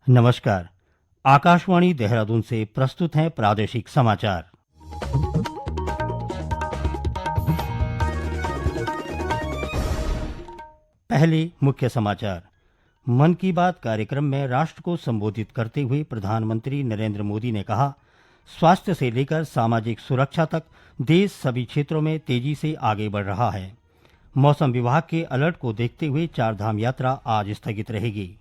नमस्कार। आकाशवाणी देहरादून से प्रस्तुत हैं प्रादेशिक समाचार। पहले मुख्य समाचार। मन की बात कार्यक्रम में राष्ट्र को संबोधित करते हुए प्रधानमंत्री नरेंद्र मोदी ने कहा, स्वास्थ्य से लेकर सामाजिक सुरक्षा तक देश सभी क्षेत्रों में तेजी से आगे बढ़ रहा है। मौसम विभाग के अलर्ट को देखते हुए चारधाम यात्रा आज स्थगित रहेगी।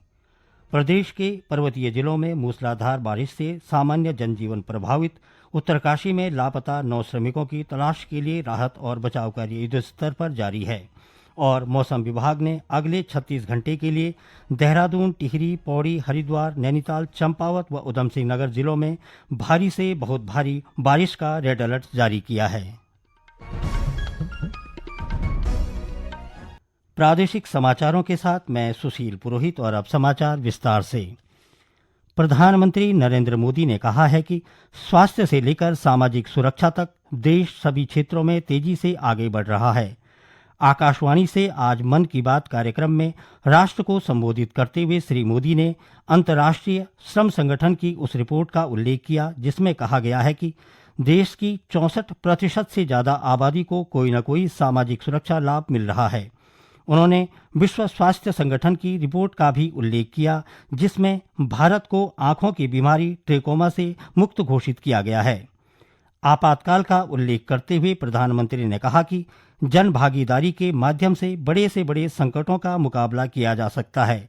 प्रदेश के पर्वतीय जिलों में मूसलाधार बारिश से सामान्य जनजीवन प्रभावित। उत्तरकाशी में लापता 9 श्रमिकों की तलाश के लिए राहत और बचाव कार्य युद्ध स्तर पर जारी है। और मौसम विभाग ने अगले 36 घंटे के लिए देहरादून, टिहरी, पौड़ी, हरिद्वार, नैनीताल, चंपावत व उधमसिंह नगर जिलों में भारी से बहुत भारी बारिश का रेड अलर्ट जारी किया है। प्रादेशिक समाचारों के साथ मैं सुशील पुरोहित और अब समाचार विस्तार से। प्रधानमंत्री नरेंद्र मोदी ने कहा है कि स्वास्थ्य से लेकर सामाजिक सुरक्षा तक देश सभी क्षेत्रों में तेजी से आगे बढ़ रहा है। आकाशवाणी से आज मन की बात कार्यक्रम में राष्ट्र को संबोधित करते हुए श्री मोदी ने अंतर्राष्ट्रीय श्रम संगठन की उस रिपोर्ट का उल्लेख किया जिसमें कहा गया है कि देश की 64% से ज्यादा आबादी को कोई न कोई सामाजिक सुरक्षा लाभ मिल रहा है। उन्होंने विश्व स्वास्थ्य संगठन की रिपोर्ट का भी उल्लेख किया जिसमें भारत को आंखों की बीमारी ट्रेकोमा से मुक्त घोषित किया गया है। आपातकाल का उल्लेख करते हुए प्रधानमंत्री ने कहा कि जन भागीदारी के माध्यम से बड़े संकटों का मुकाबला किया जा सकता है।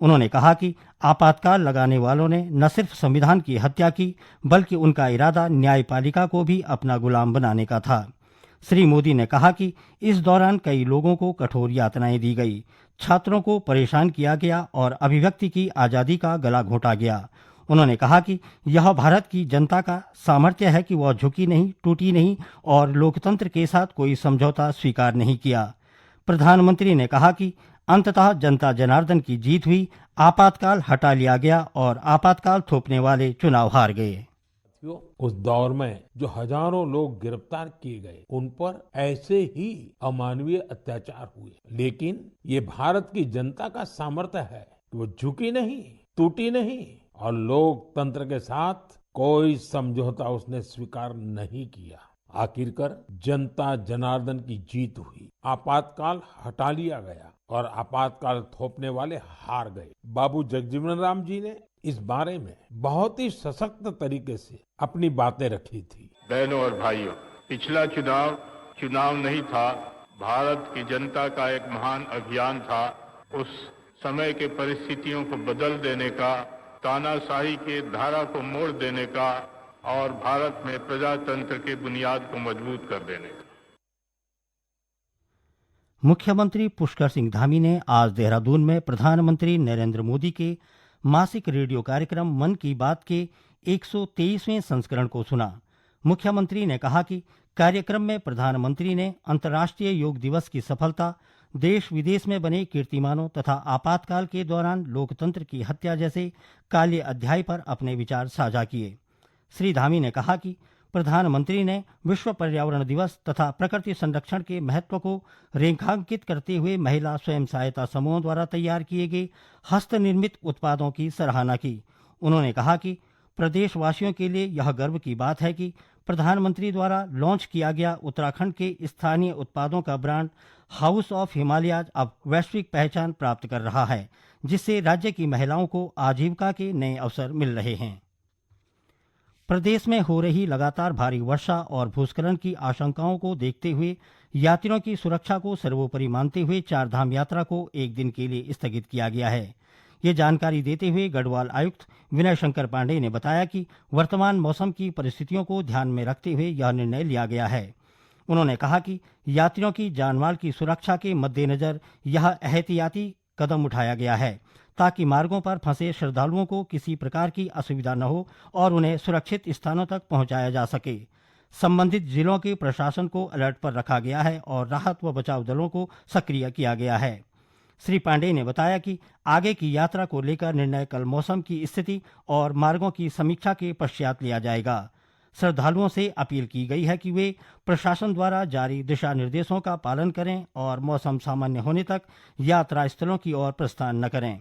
उन्होंने कहा कि आपातकाल लगाने वालों ने न सिर्फ संविधान की हत्या की बल्कि उनका इरादा न्यायपालिका को भी अपना गुलाम बनाने का था। श्री मोदी ने कहा कि इस दौरान कई लोगों को कठोर यातनाएं दी गई, छात्रों को परेशान किया गया और अभिव्यक्ति की आज़ादी का गला घोंटा गया। उन्होंने कहा कि यह भारत की जनता का सामर्थ्य है कि वह झुकी नहीं, टूटी नहीं और लोकतंत्र के साथ कोई समझौता स्वीकार नहीं किया। प्रधानमंत्री ने कहा कि अंततः जनता जनार्दन की जीत हुई, आपातकाल हटा लिया गया और आपातकाल थोपने वाले चुनाव हार गए। उस दौर में जो हजारों लोग गिरफ्तार किए गए, उन पर ऐसे ही अमानवीय अत्याचार हुए, लेकिन ये भारत की जनता का सामर्थ्य है कि वो झुकी नहीं, टूटी नहीं और लोकतंत्र के साथ कोई समझौता उसने स्वीकार नहीं किया। आखिरकार जनता जनार्दन की जीत हुई, आपातकाल हटा लिया गया और आपातकाल थोपने वाले हार गए। बाबू जगजीवन राम जी ने इस बारे में बहुत ही सशक्त तरीके से अपनी बातें रखी थी। बहनों और भाइयों, पिछला चुनाव नहीं था, भारत की जनता का एक महान अभियान था। उस समय के परिस्थितियों को बदल देने का, तानाशाही के धारा को मोड़ देने का और भारत में प्रजातंत्र के बुनियाद को मजबूत कर देने का। मुख्यमंत्री पुष्कर सिंह धामी ने आज देहरादून में प्रधानमंत्री नरेंद्र मोदी के मासिक रेडियो कार्यक्रम मन की बात के 123वें संस्करण को सुना। मुख्यमंत्री ने कहा कि कार्यक्रम में प्रधानमंत्री ने अंतर्राष्ट्रीय योग दिवस की सफलता, देश विदेश में बने कीर्तिमानों तथा आपातकाल के दौरान लोकतंत्र की हत्या जैसे काले अध्याय पर अपने विचार साझा किए। श्री धामी ने कहा कि प्रधानमंत्री ने विश्व पर्यावरण दिवस तथा प्रकृति संरक्षण के महत्व को रेखांकित करते हुए महिला स्वयं सहायता समूहों द्वारा तैयार किए गए हस्तनिर्मित उत्पादों की सराहना की। उन्होंने कहा कि प्रदेशवासियों के लिए यह गर्व की बात है कि प्रधानमंत्री द्वारा लॉन्च किया गया उत्तराखंड के स्थानीय उत्पादों का ब्रांड हाउस ऑफ हिमालयाज अब वैश्विक पहचान प्राप्त कर रहा है, जिससे राज्य की महिलाओं को आजीविका के नए अवसर मिल रहे हैं। प्रदेश में हो रही लगातार भारी वर्षा और भूस्खलन की आशंकाओं को देखते हुए यात्रियों की सुरक्षा को सर्वोपरि मानते हुए चारधाम यात्रा को एक दिन के लिए स्थगित किया गया है। ये जानकारी देते हुए गढ़वाल आयुक्त विनय शंकर पांडे ने बताया कि वर्तमान मौसम की परिस्थितियों को ध्यान में रखते हुए यह निर्णय लिया गया है। उन्होंने कहा कि यात्रियों की जानमाल की सुरक्षा के मद्देनजर यह एहतियाती कदम उठाया गया है ताकि मार्गों पर फंसे श्रद्धालुओं को किसी प्रकार की असुविधा न हो और उन्हें सुरक्षित स्थानों तक पहुंचाया जा सके। संबंधित जिलों के प्रशासन को अलर्ट पर रखा गया है और राहत व बचाव दलों को सक्रिय किया गया है। श्री पांडे ने बताया कि आगे की यात्रा को लेकर निर्णय कल मौसम की स्थिति और मार्गों की समीक्षा के पश्चात लिया जाएगा। श्रद्धालुओं से अपील की गई है कि वे प्रशासन द्वारा जारी दिशा निर्देशों का पालन करें और मौसम सामान्य होने तक यात्रा स्थलों की ओर प्रस्थान न करें।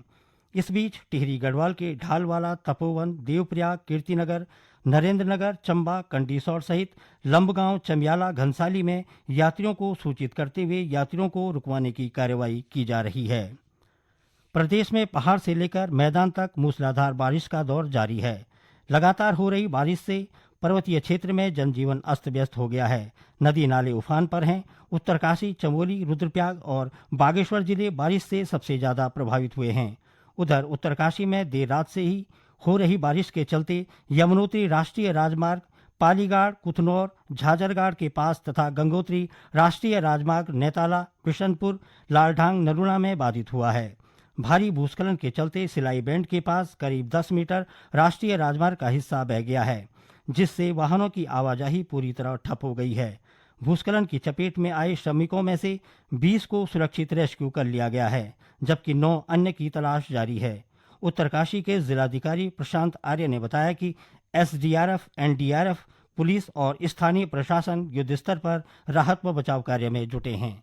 इस बीच टिहरी गढ़वाल के ढालवाला, तपोवन, देवप्रयाग, कीर्तिनगर, नरेंद्रनगर, चंबा, कंडीसौर सहित लंबगांव, चमियाला, घनसाली में यात्रियों को सूचित करते हुए यात्रियों को रुकवाने की कार्रवाई की जा रही है। प्रदेश में पहाड़ से लेकर मैदान तक मूसलाधार बारिश का दौर जारी है। लगातार हो रही बारिश से पर्वतीय क्षेत्र में जनजीवन अस्त व्यस्त हो गया है। नदी नाले उफान पर हैं। उत्तरकाशी, चमोली, रुद्रप्रयाग और बागेश्वर जिले बारिश से सबसे ज्यादा प्रभावित हुए हैं। उधर उत्तरकाशी में देर रात से ही हो रही बारिश के चलते यमुनोत्री राष्ट्रीय राजमार्ग पालीगाड़, कुथनौर, झाजरगाड़ के पास तथा गंगोत्री राष्ट्रीय राजमार्ग नेताला, बिशनपुर, लालढांग, नरूला में बाधित हुआ है। भारी भूस्खलन के चलते सिलाई बैंड के पास करीब 10 मीटर राष्ट्रीय राजमार्ग का हिस्सा बह गया है, जिससे वाहनों की आवाजाही पूरी तरह ठप हो गई है। भूस्खलन की चपेट में आए श्रमिकों में से 20 को सुरक्षित रेस्क्यू कर लिया गया है, जबकि 9 अन्य की तलाश जारी है। उत्तरकाशी के जिलाधिकारी प्रशांत आर्य ने बताया कि एसडीआरएफ, एनडीआरएफ, पुलिस और स्थानीय प्रशासन युद्ध स्तर पर राहत व बचाव कार्य में जुटे हैं।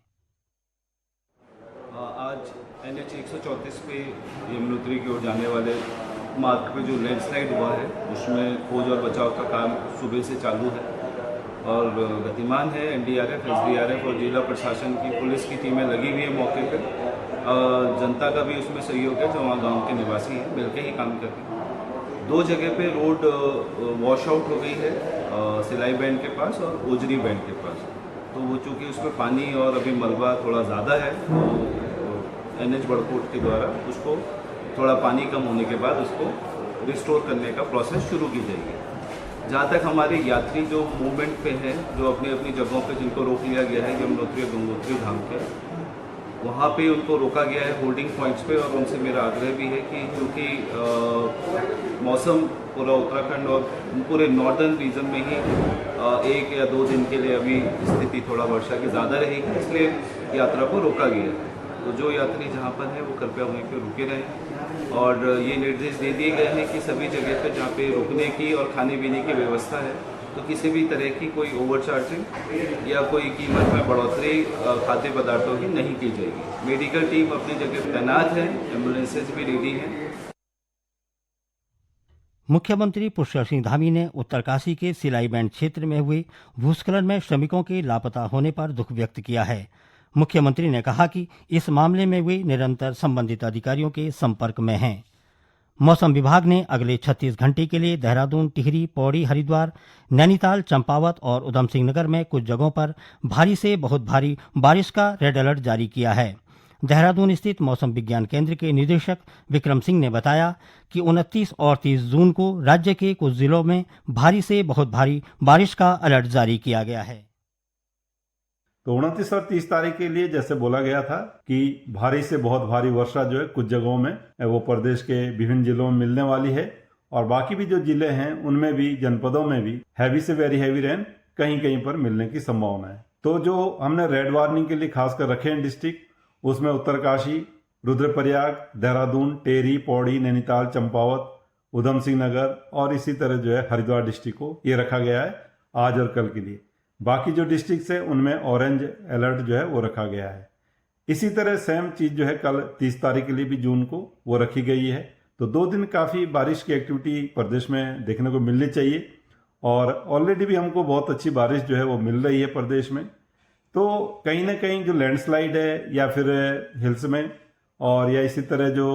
आज NH 134 पे यमुनोत्री की ओर जाने वाले मार्ग पे जो लैंडस्लाइड हुआ है उसमें खोज और बचाव का काम सुबह से चालू है और गतिमान है। एनडीआरएफ, एसडीआरएफ और जिला प्रशासन की पुलिस की टीमें लगी हुई है मौके पे। जनता का भी उसमें सहयोग है जो वहाँ गांव के निवासी हैं, मिलकर ही काम करते हैं। 2 जगह पे रोड वॉश आउट हो गई है, सिलाई बैंड के पास और ओजरी बैंड के पास। तो वो चूँकि उसमें पानी और अभी मलबा थोड़ा ज़्यादा है तो NH बड़कोट के द्वारा उसको थोड़ा पानी कम होने के बाद उसको रिस्टोर करने का प्रोसेस शुरू की जाएगी। जहाँ तक हमारे यात्री जो मूवमेंट पे हैं, जो अपनी अपनी जगहों पे जिनको रोक लिया गया है यमुनोत्री और गंगोत्री धाम के, वहाँ पे उनको रोका गया है होल्डिंग पॉइंट्स पे। और उनसे मेरा आग्रह भी है कि क्योंकि मौसम पूरा उत्तराखंड और पूरे नॉर्दर्न रीजन में ही 1 या 2 दिन के लिए अभी स्थिति थोड़ा वर्षा की ज़्यादा रहेगी, इसलिए यात्रा को रोका गया है। तो जो यात्री जहाँ पर है वो कृपया वहीं पे रुके रहें। और ये निर्देश दे दिए गए हैं कि सभी जगह पे जहाँ पे रुकने की और खाने पीने की व्यवस्था है तो किसी भी तरह की कोई ओवरचार्जिंग या कोई कीमत में बढ़ोतरी खाद्य पदार्थों की नहीं की जाएगी। मेडिकल टीम अपनी जगह तैनात है, एम्बुलेंसेज भी रेडी हैं। मुख्यमंत्री पुष्कर सिंह धामी ने उत्तरकाशी के सिलाई बैंड क्षेत्र में हुए भूस्खलन में श्रमिकों के लापता होने पर दुख व्यक्त किया है। मुख्यमंत्री ने कहा कि इस मामले में वे निरंतर संबंधित अधिकारियों के संपर्क में हैं। मौसम विभाग ने अगले 36 घंटे के लिए देहरादून, टिहरी, पौड़ी, हरिद्वार, नैनीताल, चंपावत और उधम सिंह नगर में कुछ जगहों पर भारी से बहुत भारी बारिश का रेड अलर्ट जारी किया है। देहरादून स्थित मौसम विज्ञान केंद्र के निदेशक विक्रम सिंह ने बताया कि 29 और 30 जून को राज्य के कुछ जिलों में भारी से बहुत भारी बारिश का अलर्ट जारी किया गया है। तो 29 और 30 तारीख के लिए जैसे बोला गया था कि भारी से बहुत भारी वर्षा जो है कुछ जगहों में वो प्रदेश के विभिन्न जिलों में मिलने वाली है और बाकी भी जो जिले हैं उनमें भी, जनपदों में भी हैवी से वेरी हैवी रेन कहीं कहीं पर मिलने की संभावना है। तो जो हमने रेड वार्निंग के लिए खासकर रखे हैं डिस्ट्रिक्ट, उसमें उत्तरकाशी, रुद्रप्रयाग, देहरादून, टेहरी, पौड़ी, नैनीताल, चंपावत, उधम सिंह नगर और इसी तरह जो है हरिद्वार डिस्ट्रिक्ट को ये रखा गया है आज और कल के लिए। बाकी जो डिस्ट्रिक्ट है उनमें ऑरेंज अलर्ट जो है वो रखा गया है। इसी तरह सेम चीज जो है कल 30 तारीख के लिए भी जून को वो रखी गई है। तो 2 दिन काफी बारिश की एक्टिविटी प्रदेश में देखने को मिलनी चाहिए और ऑलरेडी भी हमको बहुत अच्छी बारिश जो है वो मिल रही है प्रदेश में। तो कहीं ना कहीं जो लैंडस्लाइड है या फिर हिल्स में और या इसी तरह जो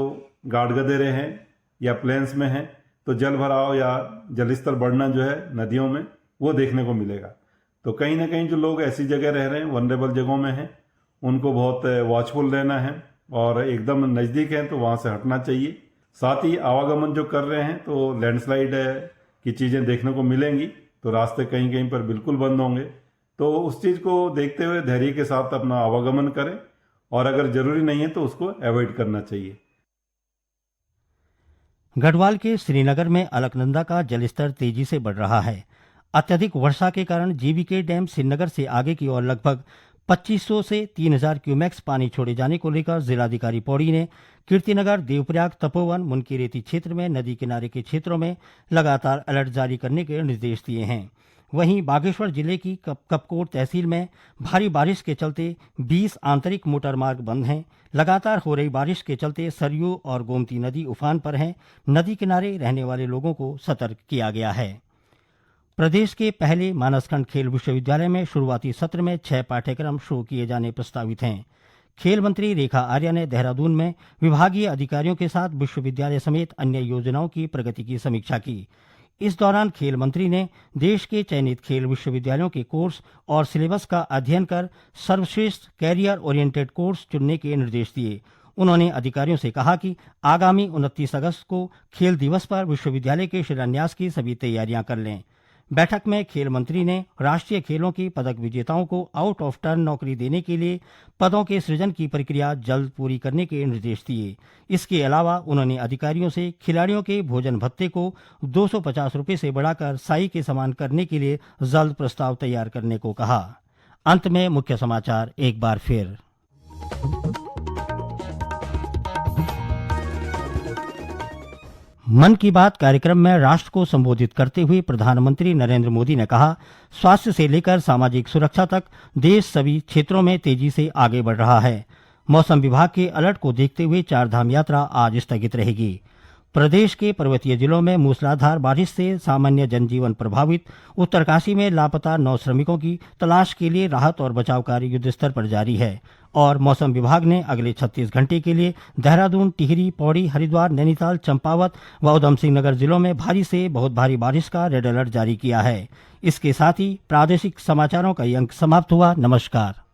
गाड़ गदेरे हैं या प्लेन्स में हैं तो जल भराव या जलस्तर बढ़ना जो है नदियों में वो देखने को मिलेगा। तो कहीं ना कहीं जो लोग ऐसी जगह रह रहे हैं, वनरेबल जगहों में हैं, उनको बहुत वॉचफुल रहना है और एकदम नज़दीक है तो वहाँ से हटना चाहिए। साथ ही आवागमन जो कर रहे हैं तो लैंडस्लाइड की चीज़ें देखने को मिलेंगी तो रास्ते कहीं कहीं पर बिल्कुल बंद होंगे। तो उस चीज़ को देखते हुए धैर्य के साथ अपना आवागमन करें और अगर जरूरी नहीं है तो उसको अवॉइड करना चाहिए। गढ़वाल के श्रीनगर में अलकनंदा का जलस्तर तेजी से बढ़ रहा है। अत्यधिक वर्षा के कारण जीवीके डैम श्रीनगर से आगे की ओर लगभग 2500 से 3000 क्यूमेक्स पानी छोड़े जाने को लेकर जिलाधिकारी पौड़ी ने कीर्तिनगर, देवप्रयाग, तपोवन, मुनकीरेती क्षेत्र में नदी किनारे के क्षेत्रों में लगातार अलर्ट जारी करने के निर्देश दिए हैं। वहीं बागेश्वर जिले की कपकोट तहसील में भारी बारिश के चलते 20 आंतरिक मोटर मार्ग बंद हैं। लगातार हो रही बारिश के चलते सरयू और गोमती नदी उफान पर हैं। नदी किनारे रहने वाले लोगों को सतर्क किया गया है। प्रदेश के पहले मानसखंड खेल विश्वविद्यालय में शुरुआती सत्र में 6 पाठ्यक्रम शुरू किए जाने प्रस्तावित हैं। खेल मंत्री रेखा आर्या ने देहरादून में विभागीय अधिकारियों के साथ विश्वविद्यालय समेत अन्य योजनाओं की प्रगति की समीक्षा की। इस दौरान खेल मंत्री ने देश के चयनित खेल विश्वविद्यालयों के कोर्स और सिलेबस का अध्ययन कर सर्वश्रेष्ठ कैरियर ओरिएंटेड कोर्स चुनने के निर्देश दिए। उन्होंने अधिकारियों से कहा कि आगामी 29 अगस्त को खेल दिवस पर विश्वविद्यालय के शिलान्यास की सभी तैयारियां कर लें। बैठक में खेल मंत्री ने राष्ट्रीय खेलों के पदक विजेताओं को आउट ऑफ टर्न नौकरी देने के लिए पदों के सृजन की प्रक्रिया जल्द पूरी करने के निर्देश दिए। इसके अलावा उन्होंने अधिकारियों से खिलाड़ियों के भोजन भत्ते को 250 रुपये से बढ़ाकर साई के समान करने के लिए जल्द प्रस्ताव तैयार करने को कहा। अंत में मुख्य समाचार एक बार फिर। मन की बात कार्यक्रम में राष्ट्र को संबोधित करते हुए प्रधानमंत्री नरेंद्र मोदी ने कहा, स्वास्थ्य से लेकर सामाजिक सुरक्षा तक देश सभी क्षेत्रों में तेजी से आगे बढ़ रहा है। मौसम विभाग के अलर्ट को देखते हुए चारधाम यात्रा आज स्थगित रहेगी। प्रदेश के पर्वतीय जिलों में मूसलाधार बारिश से सामान्य जनजीवन प्रभावित। उत्तरकाशी में लापता 9 श्रमिकों की तलाश के लिए राहत और बचाव कार्य युद्धस्तर पर जारी है। और मौसम विभाग ने अगले 36 घंटे के लिए देहरादून, टिहरी, पौड़ी, हरिद्वार, नैनीताल, चंपावत व उधमसिंह नगर जिलों में भारी से बहुत भारी बारिश का रेड अलर्ट जारी किया है। इसके साथ ही प्रादेशिक समाचारों का ये अंक समाप्त हुआ। नमस्कार।